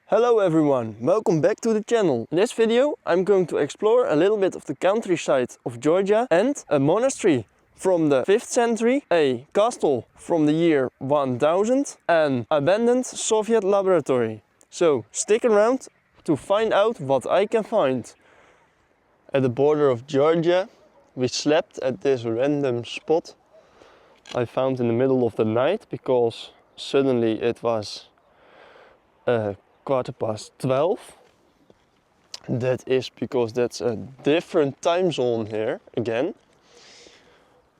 Hello everyone, welcome back to the channel. In this video I'm going to explore a little bit of the countryside of Georgia and a monastery from the 5th century, a castle from the year 1000, an abandoned Soviet laboratory. So stick around to find out what I can find. At the border of Georgia we slept at this random spot I found in the middle of the night because suddenly it was 12:15. That is because that's a different time zone here again.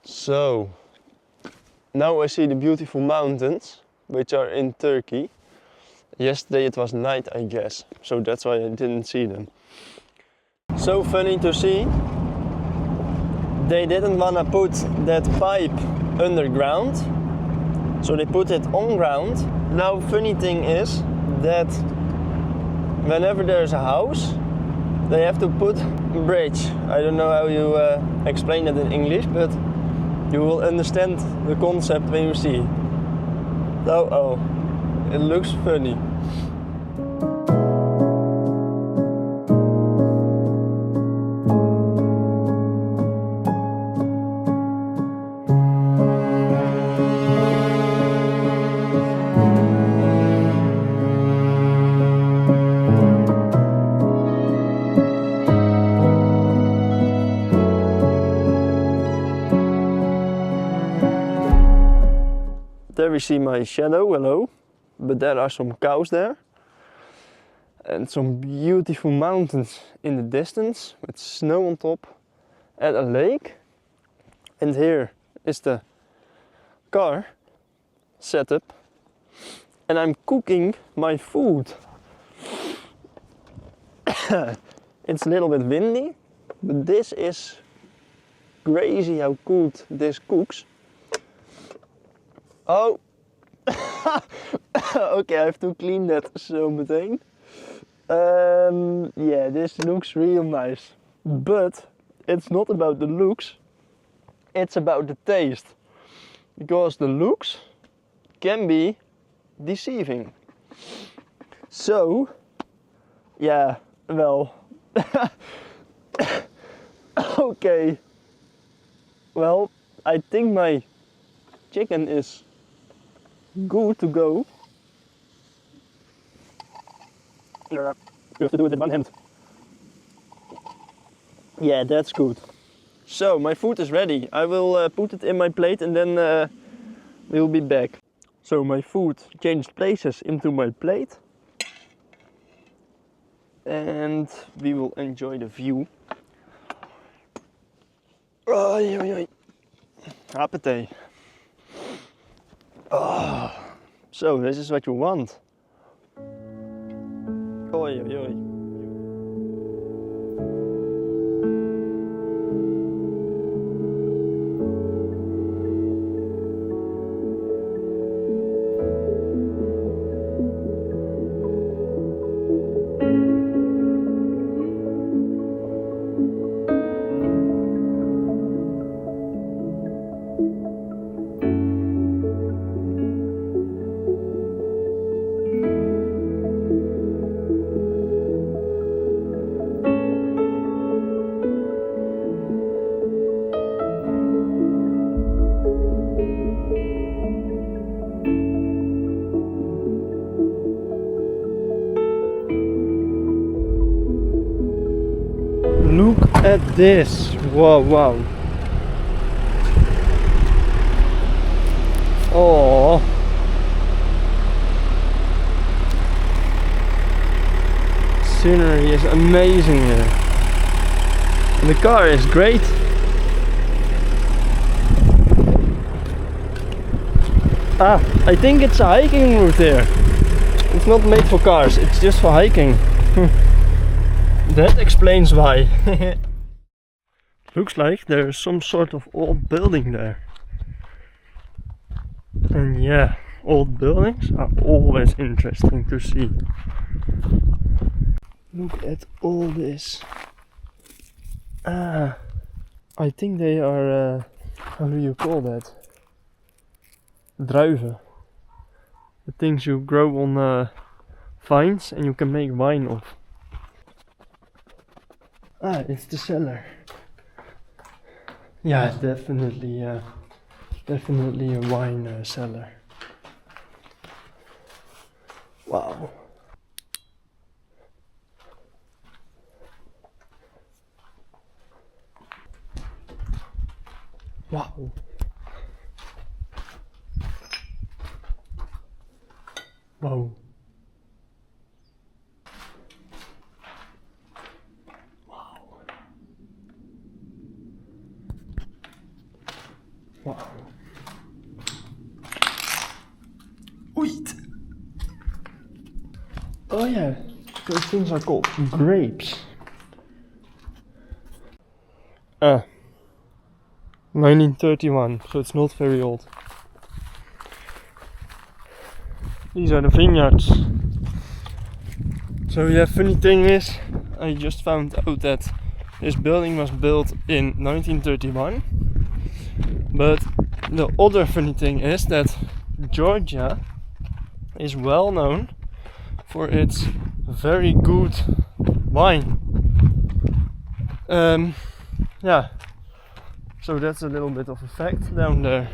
So now I see the beautiful mountains which are in Turkey. Yesterday it was night, I guess, so that's why I didn't see them. So funny to see. They didn't wanna put that pipe underground, so they put it on ground. Now funny thing is that whenever there's a house, they have to put a bridge. I don't know how you explain that in English, but you will understand the concept when you see. Oh, it looks funny. There we see my shadow, hello, but there are some cows there and some beautiful mountains in the distance with snow on top and a lake. And here is the car setup and I'm cooking my food. It's a little bit windy, but this is crazy how good this cooks. Oh, okay, I have to clean that so meteen. Yeah, this looks real nice, but it's not about the looks, it's about the taste, because the looks can be deceiving. So, yeah, well, okay, well, I think my chicken is good to go. You have to do it in one hand. Yeah, that's good. So my food is ready. I will put it in my plate and then we'll be back. So my food changed places into my plate. And we will enjoy the view. Oy, oy, oy. Appetite. Oh, so this is what you want. Oy, oy, oy. Look at this! Wow, wow! Oh! Scenery is amazing here. And the car is great. Ah, I think it's a hiking route here. It's not made for cars, it's just for hiking. That explains why. Looks like there's some sort of old building there. And yeah, old buildings are always interesting to see. Look at all this. Ah, I think they are, how do you call that? Druiven. The things you grow on vines and you can make wine of. Ah, it's the cellar. Yeah, definitely a wine cellar. Wow. Wow. Wow. Wow. Wow. Wait. Oh yeah, those things are called grapes. 1931, so it's not very old. These are the vineyards. So yeah, funny thing is, I just found out that this building was built in 1931. But the other funny thing is that Georgia is well known for its very good wine. Yeah, so that's a little bit of a fact down there.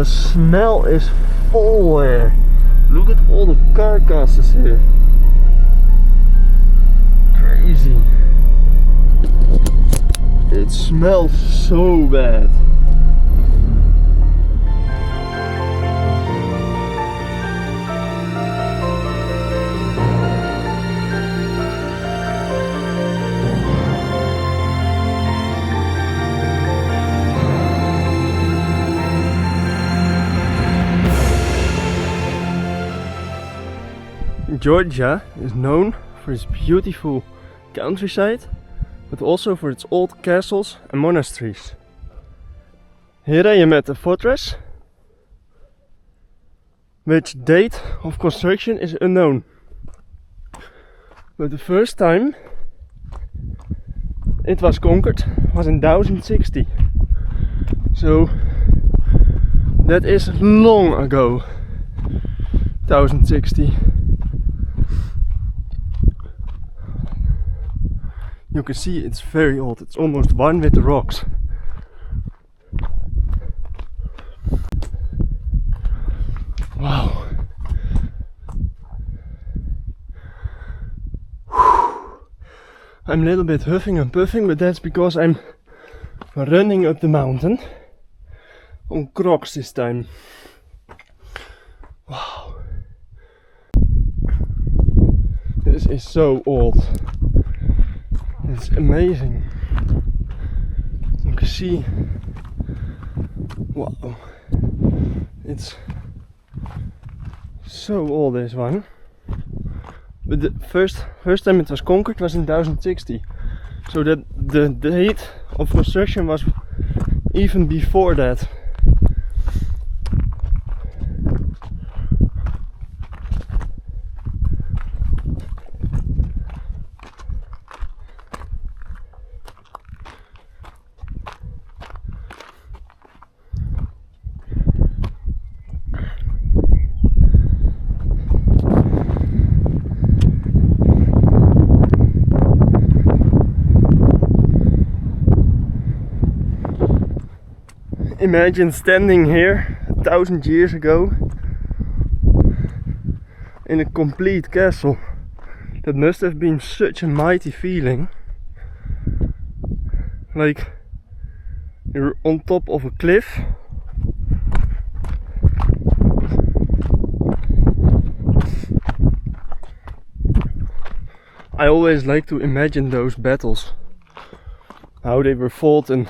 The smell is full here. Look at all the carcasses here. Crazy. It smells so bad. Georgia is known for its beautiful countryside, but also for its old castles and monasteries. Here I am at the fortress, which date of construction is unknown. But the first time it was conquered was in 1060. So that is long ago. 1060. You can see it's very old, it's almost one with the rocks. Wow. I'm a little bit huffing and puffing, but that's because I'm running up the mountain on crocs this time. Wow. This is so old. It's amazing. You can see. Wow. It's so old, this one. But the first time it was conquered was in 1060. So that the date of construction was even before that. Imagine standing here 1000 years ago in a complete castle. That must have been such a mighty feeling. Like you're on top of a cliff. I always like to imagine those battles, how they were fought and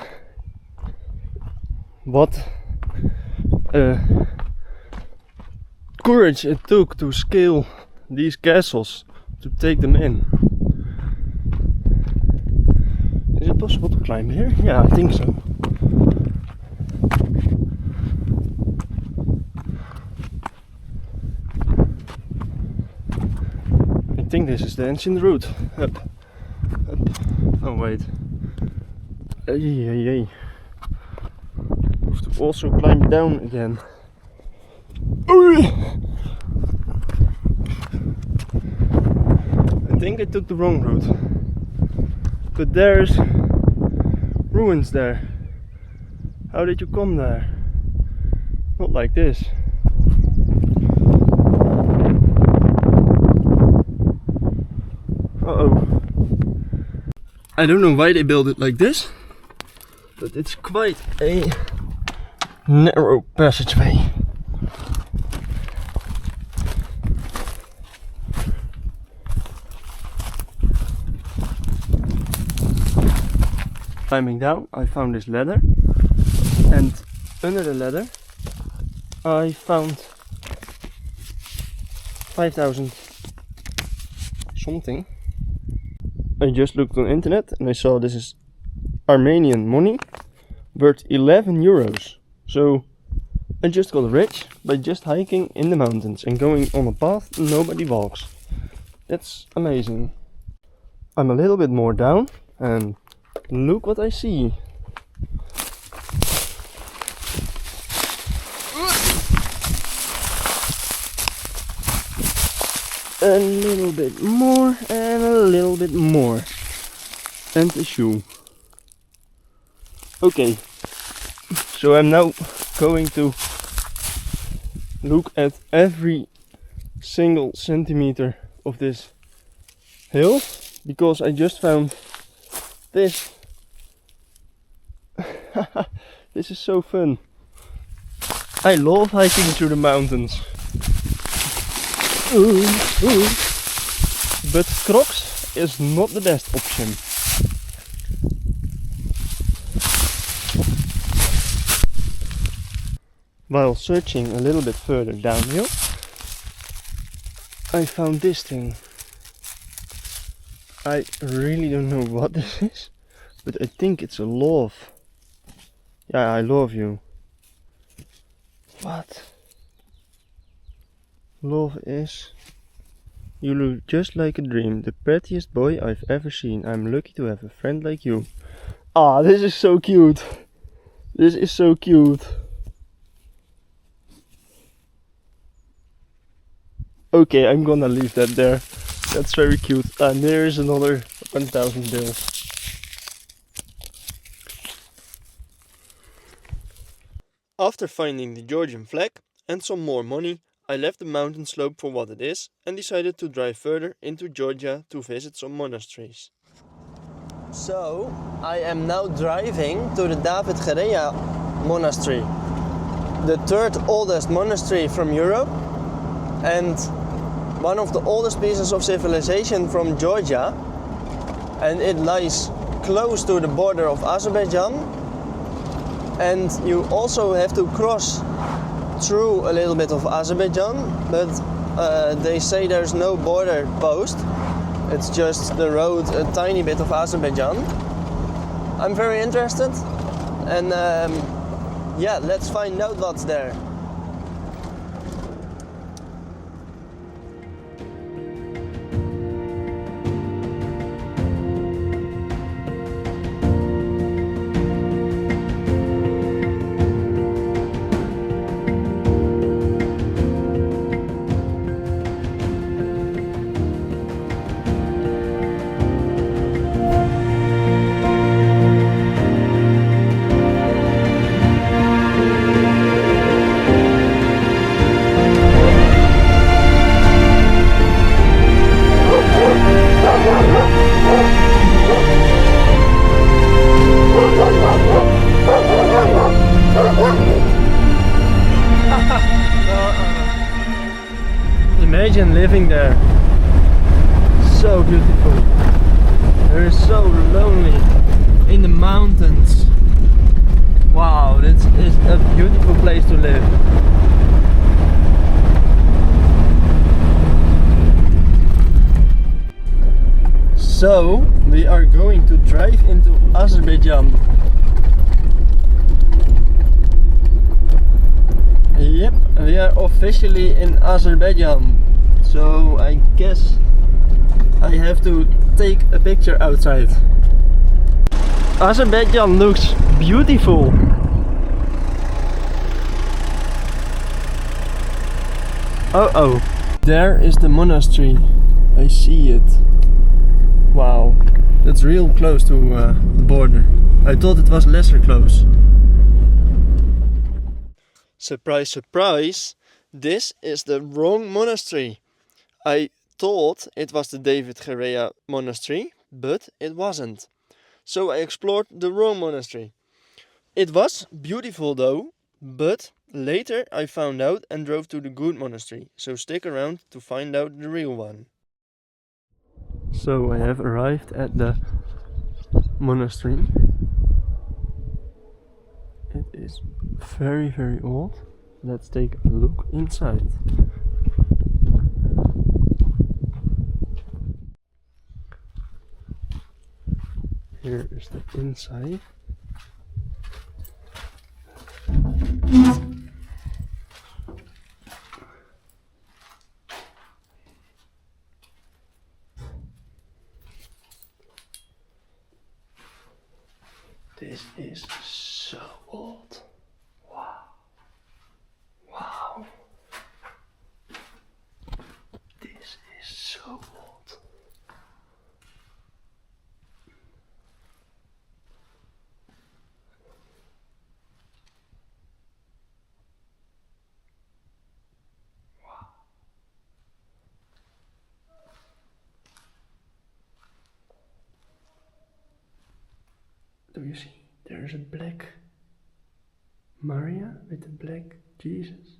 what courage it took to scale these castles, to take them in. possible to climb here? Yeah, I think so. I think this is the ancient route. Up. Oh wait. Hey. Have to also climb down again. I think I took the wrong route. But there's ruins there. How did you come there? Not like this. Uh-oh. I don't know why they built it like this, but it's quite a narrow passageway. Climbing down, I found this ladder, and under the ladder I found 5,000 something. I just looked on internet and I saw this is Armenian money worth 11 euros. So I just got rich by just hiking in the mountains and going on a path nobody walks. That's amazing. I'm a little bit more down and look what I see. A little bit more and a little bit more. And a shoe. Okay, so I'm now going to look at every single centimeter of this hill, because I just found this. This is so fun. I love hiking through the mountains. But Crocs is not the best option. While searching a little bit further downhill, I found this thing. I really don't know what this is, but I think it's a love. Yeah, I love you. What? Love is... You look just like a dream, the prettiest boy I've ever seen. I'm lucky to have a friend like you. Ah, this is so cute. This is so cute. Okay, I'm gonna leave that there. That's very cute. And there is another 1,000 bills. After finding the Georgian flag and some more money, I left the mountain slope for what it is and decided to drive further into Georgia to visit some monasteries. So, I am now driving to the David Gareji Monastery, the third oldest monastery from Europe and one of the oldest pieces of civilization from Georgia, and it lies close to the border of Azerbaijan, and you also have to cross through a little bit of Azerbaijan, but they say there's no border post. It's just the road, a tiny bit of Azerbaijan. I'm very interested, and yeah, let's find out what's there. Imagine living there. So beautiful. It is so lonely in the mountains. Wow, this is a beautiful place to live. So we are going to drive into Azerbaijan. Yep, we are officially in Azerbaijan. So I guess I have to take a picture outside. Azerbaijan looks beautiful. Oh, there is the monastery. I see it. Wow, that's real close to the border. I thought it was lesser close. Surprise, surprise, this is the wrong monastery. I thought it was the David Gareji Monastry, but it wasn't. So I explored the wrong monastery. It was beautiful though, but later I found out and drove to the good monastery. So stick around to find out the real one. So I have arrived at the monastery. It is very, very old. Let's take a look inside. Here is the inside. This is so old. Wow. Wow. This is so old. Wow. Do you see? There's a black Maria with a black Jesus.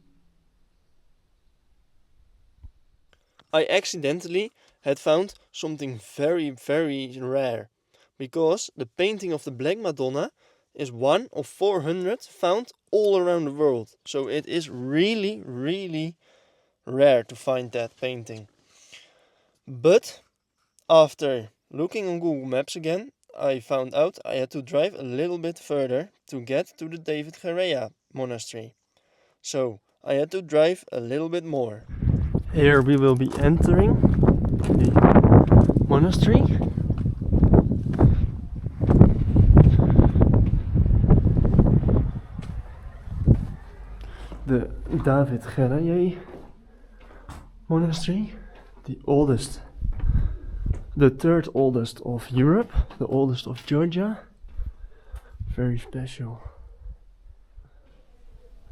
I accidentally had found something very, very rare, because the painting of the Black Madonna is one of 400 found all around the world. So it is really, really rare to find that painting. But after looking on Google Maps again, I found out I had to drive a little bit further to get to the David Gareji Monastery. So I had to drive a little bit more. Here we will be entering the monastery. The David Gareji Monastery, the oldest, the third oldest of Europe, the oldest of Georgia. Very special.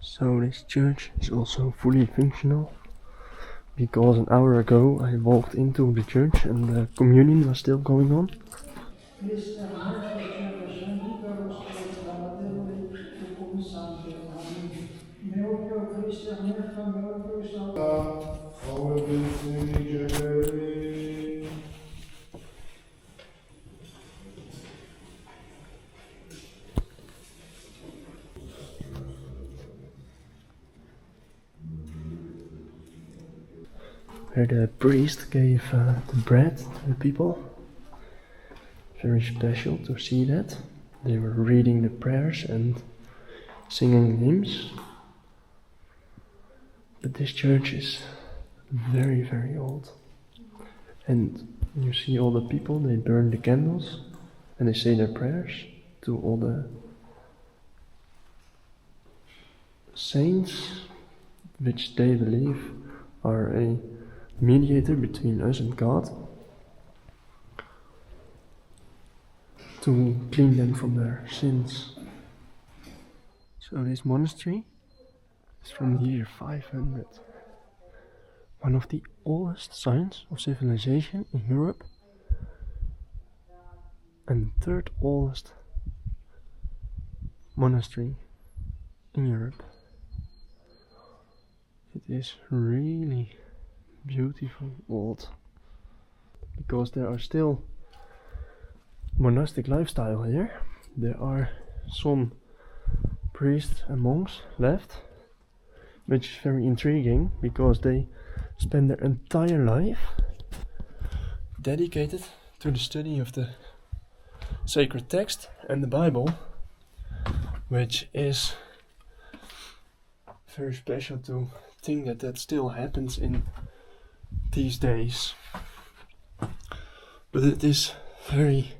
So this church is also fully functional, because an hour ago I walked into the church and the communion was still going on. Where the priest gave the bread to the people. Very special to see that. They were reading the prayers and singing hymns. But this church is very, very old. And you see all the people, they burn the candles and they say their prayers to all the saints, which they believe are a mediator between us and God, to clean them from their sins. So this monastery is from the year 500. One of the oldest signs of civilization in Europe, and the third oldest monastery in Europe. It is really beautiful old, because there are still monastic lifestyle here. There are some priests and monks left, which is very intriguing, because they spend their entire life dedicated to the study of the sacred text and the Bible, which is very special to think that that still happens in these days. But it is very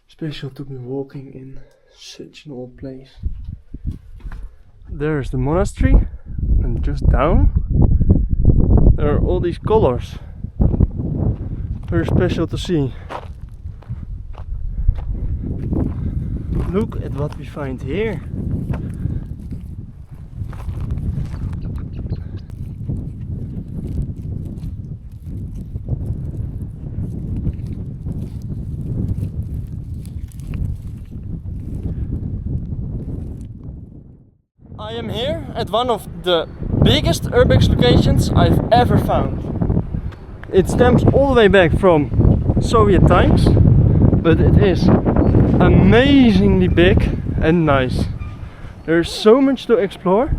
special to be walking in such an old place. There's the monastery, and just down there are all these colors. Very special to see. Look at what we find here. I am here at one of the biggest urbex locations I've ever found. It stems all the way back from Soviet times, but it is amazingly big and nice. There's so much to explore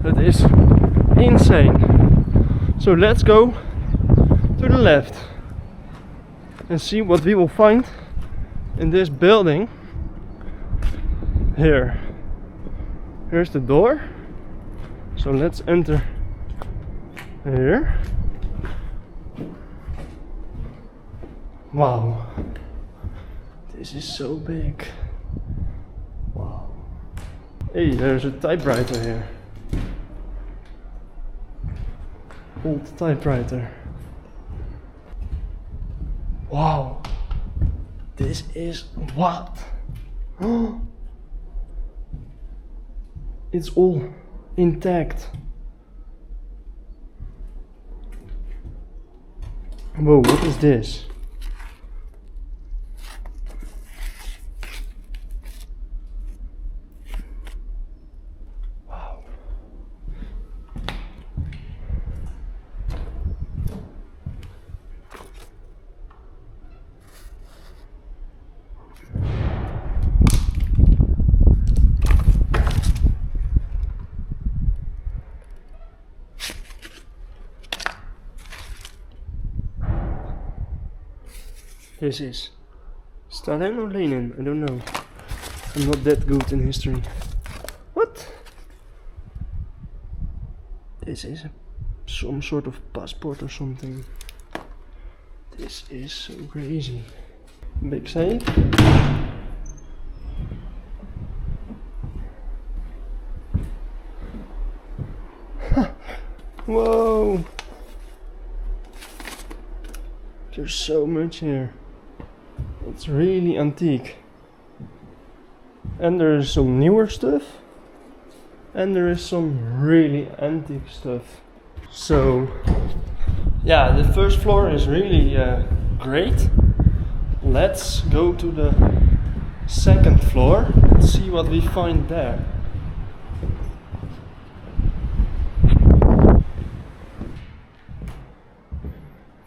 that is insane. So let's go to the left and see what we will find in this building here. Here's the door, so let's enter here. Wow, this is so big. Wow. Hey, there's a typewriter here. Old typewriter. Wow, this is what? It's all intact. Whoa, what is this? Wow. This is Stalin or Lenin? I don't know. I'm not that good in history. What? This is some sort of passport or something. This is so crazy. Big safe. Whoa! There's so much here. It's really antique. And there is some newer stuff. And there is some really antique stuff. So, yeah, the first floor is really great. Let's go to the second floor and see what we find there.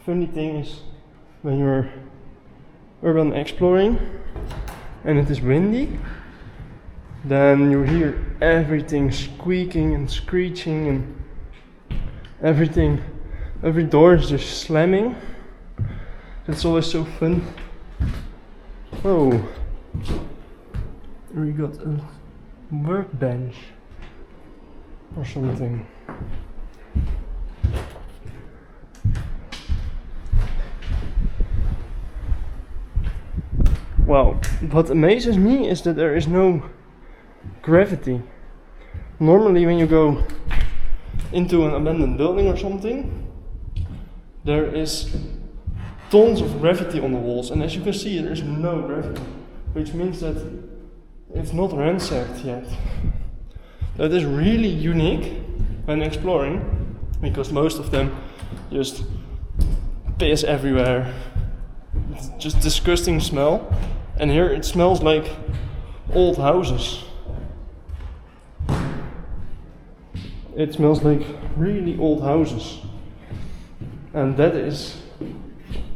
Funny thing is, when you're urban exploring and it is windy, then you hear everything squeaking and screeching and everything. Every door is just slamming. It's always so fun. Oh, we got a workbench or something. Wow, what amazes me is that there is no gravity. Normally when you go into an abandoned building or something, there is tons of gravity on the walls, and as you can see there is no gravity, which means that it's not ransacked yet. That is really unique when exploring, because most of them just piss everywhere. It's just disgusting smell. And here it smells like old houses. It smells like really old houses. And that is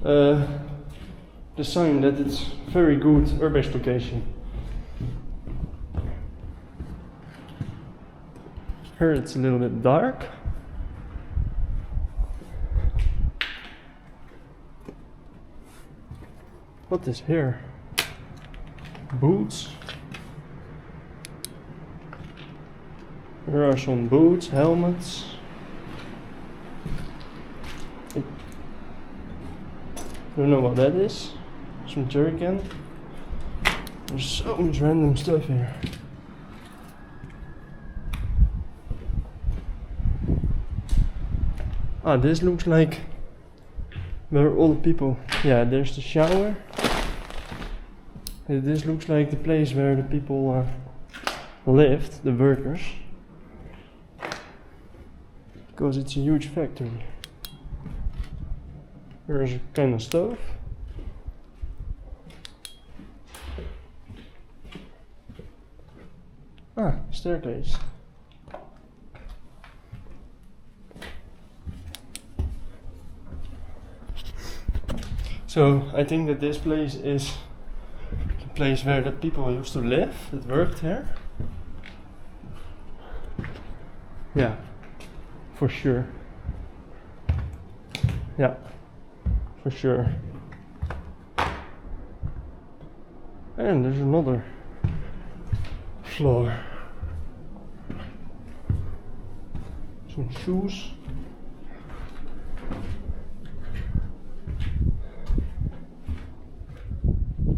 the sign that it's very good urbex location. Here it's a little bit dark. What is here? Boots. Here are some boots, helmets. I don't know what that is. Some jerrycan. There's so much random stuff here. Ah, this looks like where all the people. Yeah, there's the shower. This looks like the place where the people lived, the workers. Because it's a huge factory. There's a kind of stove. Ah, staircase. So I think that this place is the place where the people used to live, that worked here. Yeah, for sure. Yeah, for sure. And there's another floor. Some shoes.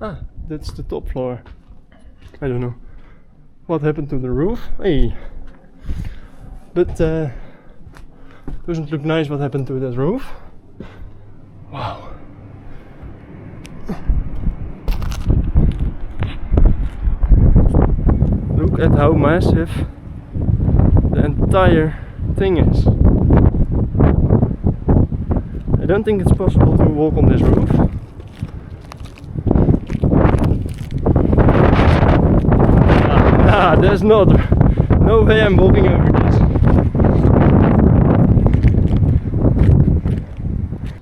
Ah, that's the top floor. I don't know what happened to the roof. Hey, but doesn't look nice what happened to that roof. Wow. Look at how massive the entire thing is. I don't think it's possible to walk on this roof. There's no way I'm walking over this.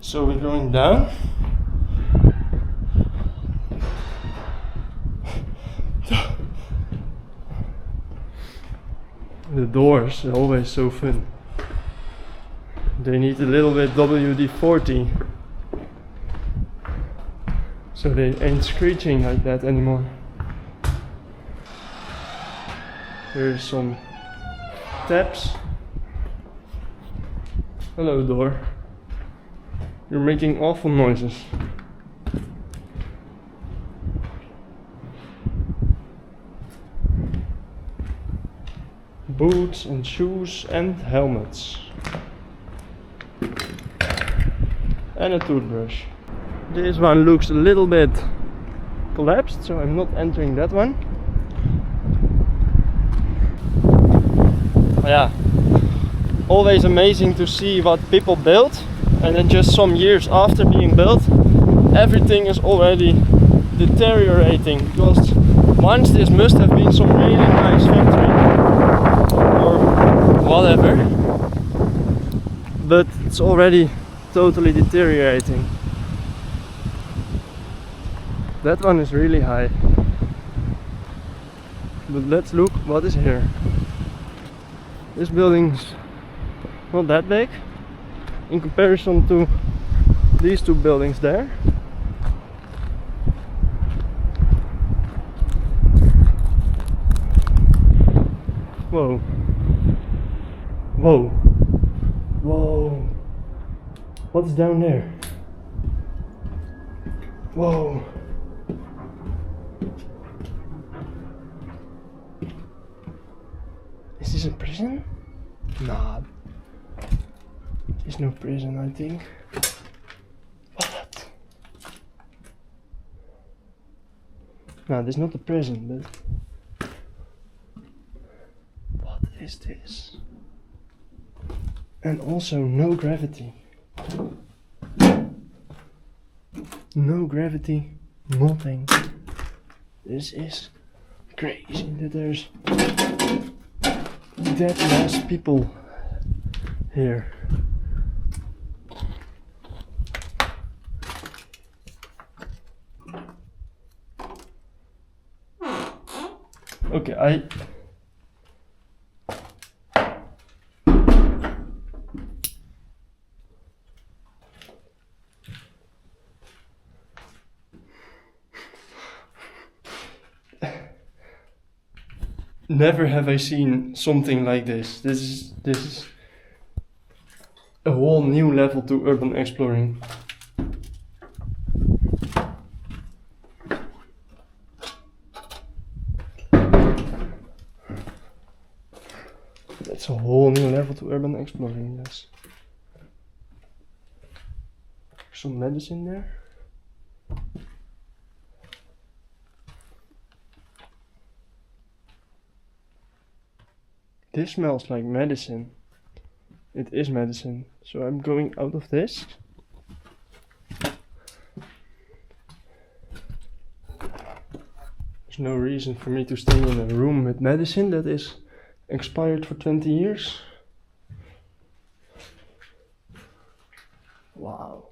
So we're going down. The doors are always so fun. They need a little bit WD-40 so they ain't screeching like that anymore. Here's some taps. Hello, door. You're making awful noises. Boots and shoes and helmets. And a toothbrush. This one looks a little bit collapsed, so I'm not entering that one. Yeah, always amazing to see what people built, and then just some years after being built, everything is already deteriorating, because once this must have been some really nice factory or whatever, but it's already totally deteriorating. That one is really high, but let's look what is here. This building's not that big in comparison to these two buildings there. Whoa. Whoa. Whoa. What's down there? Whoa. Is this a prison? Nah. There's no prison, I think. What? No, this is not a prison, but... What is this? And also no gravity. No gravity, nothing. This is crazy that there's that last people here. Okay, Never have I seen something like this. This is a whole new level to urban exploring. That's a whole new level to urban exploring, yes. Some medicine there. This smells like medicine. It is medicine, so I'm going out of this. There's no reason for me to stay in a room with medicine that is expired for 20 years. Wow.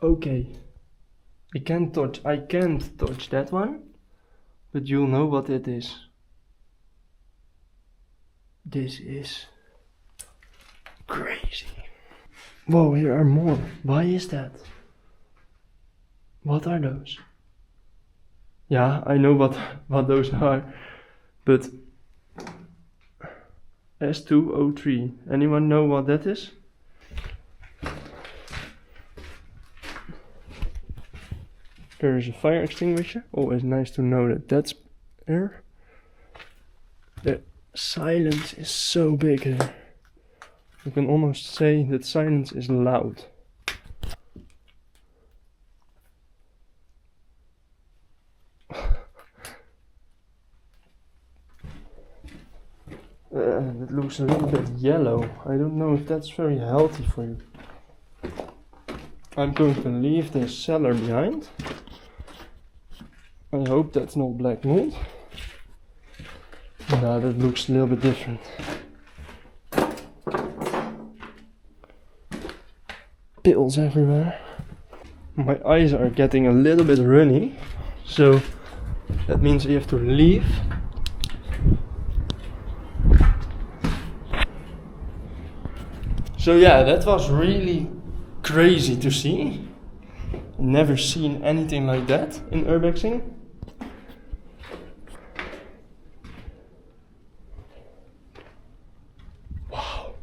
Okay. I can't touch that one, but you'll know what it is. This is crazy. Whoa, here are more. Why is that? What are those? Yeah, I know what those are, but S203. Anyone know what that is? There is a fire extinguisher. Always nice to know that that's there. The silence is so big here. You can almost say that silence is loud. It looks a little bit yellow. I don't know if that's very healthy for you. I'm going to leave this cellar behind. I hope that's not black mold. No, that looks a little bit different. Pills everywhere. My eyes are getting a little bit runny, so that means we have to leave. So yeah, that was really crazy to see. Never seen anything like that in urbexing. Wow.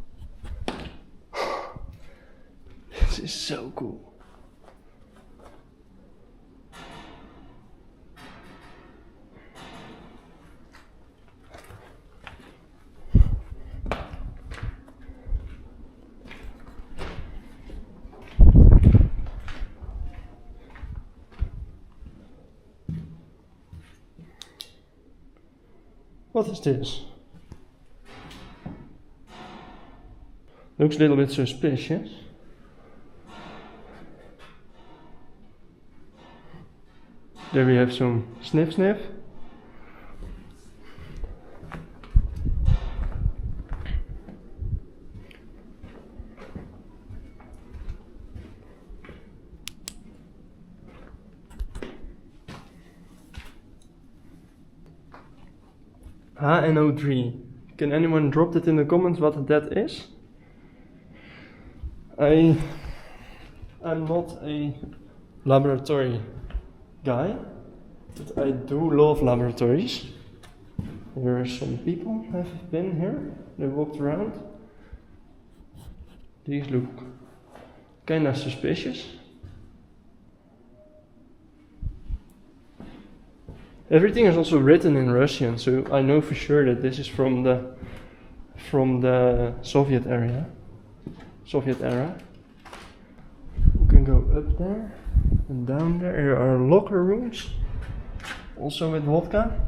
This is so cool. What is this? Looks a little bit suspicious. There we have some sniff sniff. HNO3. Can anyone drop it in the comments what that is? I'm not a laboratory guy, but I do love laboratories. There are some people have been here. They walked around. These look kinda suspicious. Everything is also written in Russian, so I know for sure that this is from the Soviet era. You can go up there and down there. There are locker rooms, also with vodka.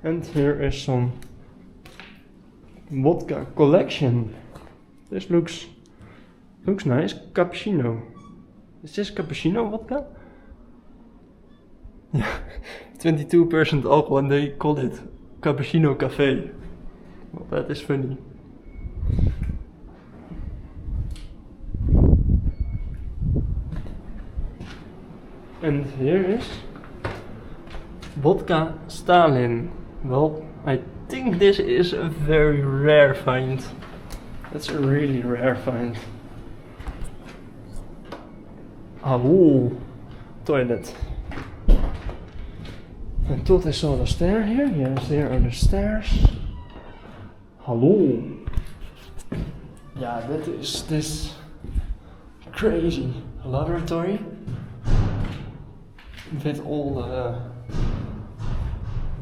And here is some vodka collection. This looks nice. Cappuccino. Is this cappuccino vodka? Yeah, 22% alcohol and they call it Cappuccino Cafe. Well, that is funny. And here is vodka Stalin. Well, I think this is a very rare find. That's a really rare find. Hallo, toilet. I thought I saw the stair here. Yes, there are the stairs. Hallo. Yeah, that is this crazy laboratory with all the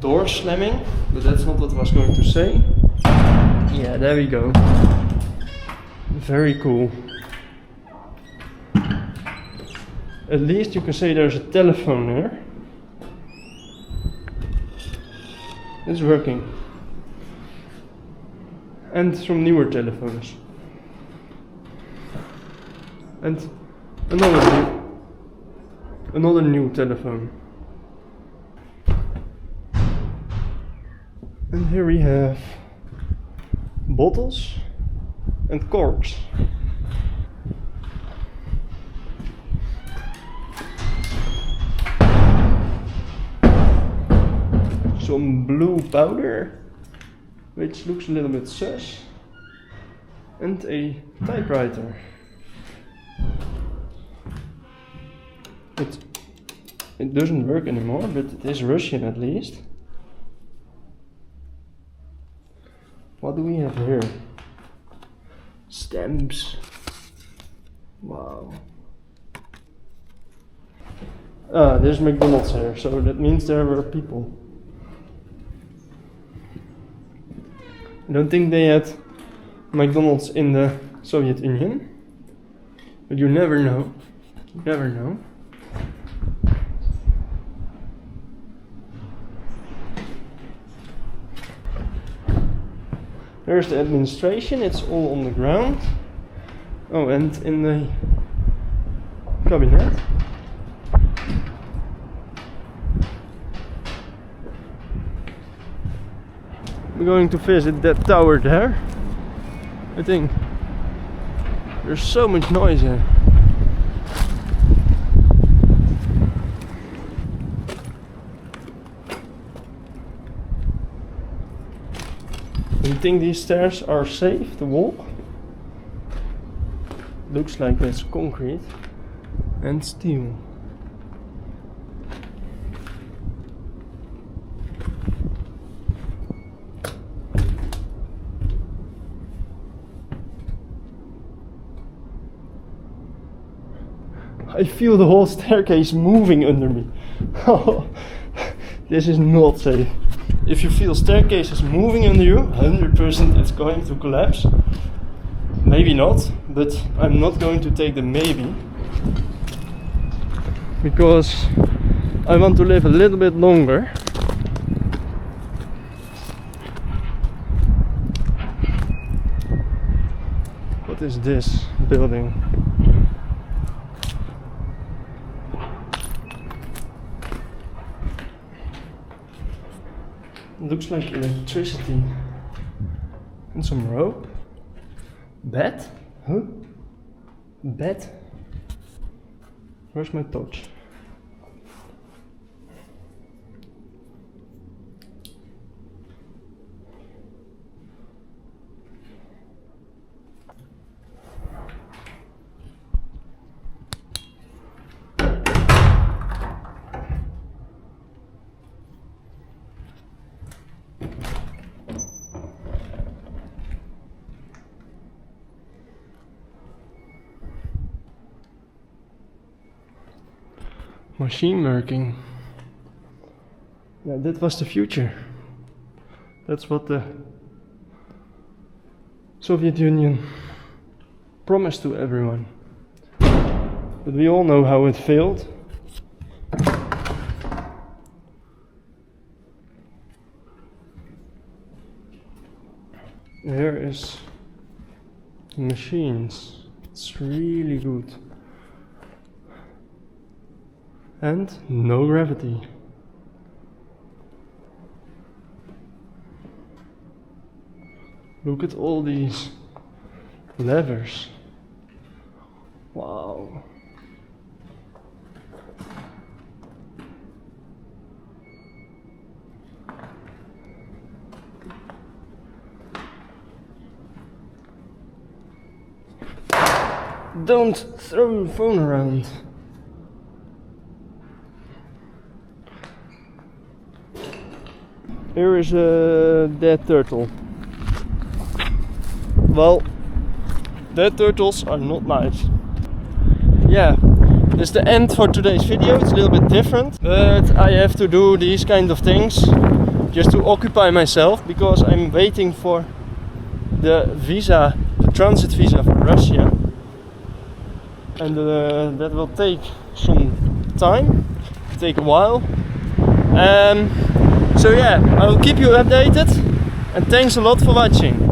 doors slamming, but that's not what I was going to say. Yeah, there we go. Very cool. At least you can say there's a telephone there. It's working. And some newer telephones. And another new telephone. And here we have bottles and corks. Some blue powder, which looks a little bit sus, and a typewriter. It doesn't work anymore, but it is Russian at least. What do we have here? Stamps. Wow. Ah, there's McDonald's here, so that means there were people. I don't think they had McDonald's in the Soviet Union, but you never know. You never know. There's the administration, it's all on the ground. Oh, and in the cabinet. We're going to visit that tower there. I think there's so much noise here. Do you think these stairs are safe to walk? Looks like it's concrete and steel. I feel the whole staircase moving under me. This is not safe. If you feel staircases moving under you, 100% it's going to collapse. Maybe not, but I'm not going to take the maybe. Because I want to live a little bit longer. What is this building? Looks like electricity. And some rope. Bed? Huh? Bed? Where's my torch? Machine working. Yeah, that was the future. That's what the Soviet Union promised to everyone. But we all know how it failed. Here is the machines. It's really good. And no gravity. Look at all these levers. Wow. Don't throw your phone around. Here is a dead turtle. Well, dead turtles are not nice. Yeah, this is the end for today's video. It's a little bit different, but I have to do these kind of things just to occupy myself, because I'm waiting for the visa, the transit visa for Russia, and that will take some time, take a while. So yeah, I will keep you updated, and thanks a lot for watching.